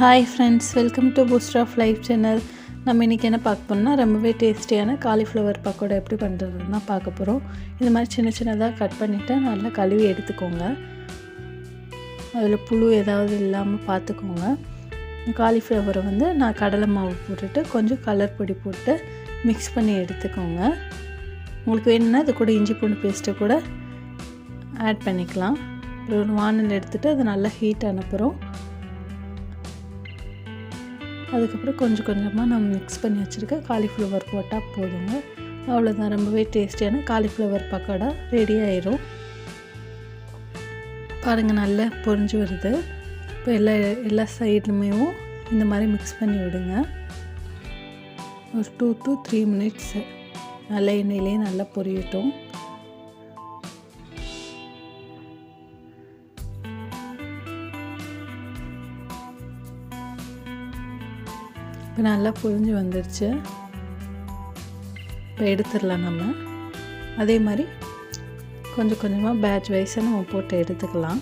Hi friends, welcome to booster of life channel. நம்ம இன்றைக்கி என்ன பார்க்க போனால் ரொம்பவே டேஸ்டியான காலிஃப்ளவர் பக்கோடா எப்படி பண்ணுறதுன்னு தான் பார்க்க போகிறோம். இந்த மாதிரி சின்ன சின்னதாக கட் பண்ணிவிட்டு நல்லா கழுவி எடுத்துக்கோங்க. அதில் புழு ஏதாவது இல்லாமல் பார்த்துக்கோங்க. காலிஃப்ளவரை நான் கடலை மாவு போட்டுட்டு கொஞ்சம் கலர் பொடி போட்டு மிக்ஸ் பண்ணி எடுத்துக்கோங்க. உங்களுக்கு வேணும்னா இது கூட இஞ்சி பூண்டு பேஸ்ட்டை கூட ஆட் பண்ணிக்கலாம். ஒரு வானல் எடுத்துகிட்டு அது நல்லா ஹீட் அனுப்புகிறோம். அதுக்கப்புறம் கொஞ்சம் கொஞ்சமாக நம்ம மிக்ஸ் பண்ணி வச்சுருக்க காலிஃப்ளவர் போட்டால் போதுங்க. அவ்வளோதான், ரொம்பவே டேஸ்டியான காலிஃப்ளவர் பக்கோடா ரெடி ஆயிரும். பாருங்கள், நல்லா பொரிஞ்சு வருது. இப்போ எல்லா சைட்லுமே இந்த மாதிரி மிக்ஸ் பண்ணி விடுங்க. ஒரு 2 to 3 minutes நல்லா எண்ணெயிலே நல்லா பொரியட்டும். இப்போ நல்லா பொரிஞ்சு வந்துடுச்சு. இப்போ எடுத்துடலாம். நம்ம அதே மாதிரி கொஞ்சம் கொஞ்சமாக பேட்ச் வைஸாக நம்ம போட்டு எடுத்துக்கலாம்.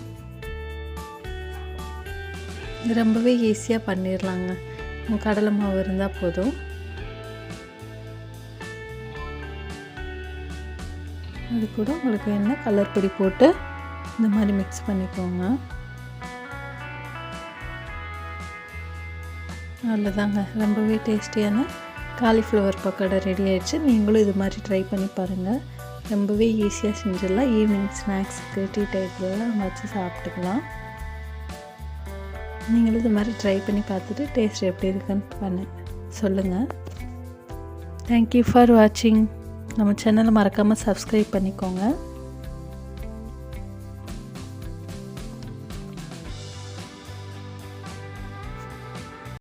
இது ரொம்பவே ஈஸியாக பண்ணிடலாங்க. கடலை மாவு இருந்தால் போதும். அது கூட உங்களுக்கு என்ன கலர் பொடி போட்டு இந்த மாதிரி மிக்ஸ் பண்ணிக்கோங்க. அவ்வளோதாங்க, ரொம்பவே டேஸ்டியான காலிஃப்ளவர் பக்கோடா ரெடி ஆகிடுச்சு. நீங்களும் இது மாதிரி ட்ரை பண்ணி பாருங்கள். ரொம்பவே ஈஸியாக செஞ்சிடலாம். ஈவினிங் ஸ்நாக்ஸுக்கு டீ டைப்லாம் வச்சு சாப்பிட்டுக்கலாம். நீங்களும் இது மாதிரி ட்ரை பண்ணி பார்த்துட்டு டேஸ்ட் எப்படி இருக்குன்னு சொல்லுங்கள். தேங்க்யூ ஃபார் வாட்சிங். நம்ம சேனலை மறக்காமல் சப்ஸ்கிரைப் பண்ணிக்கோங்க.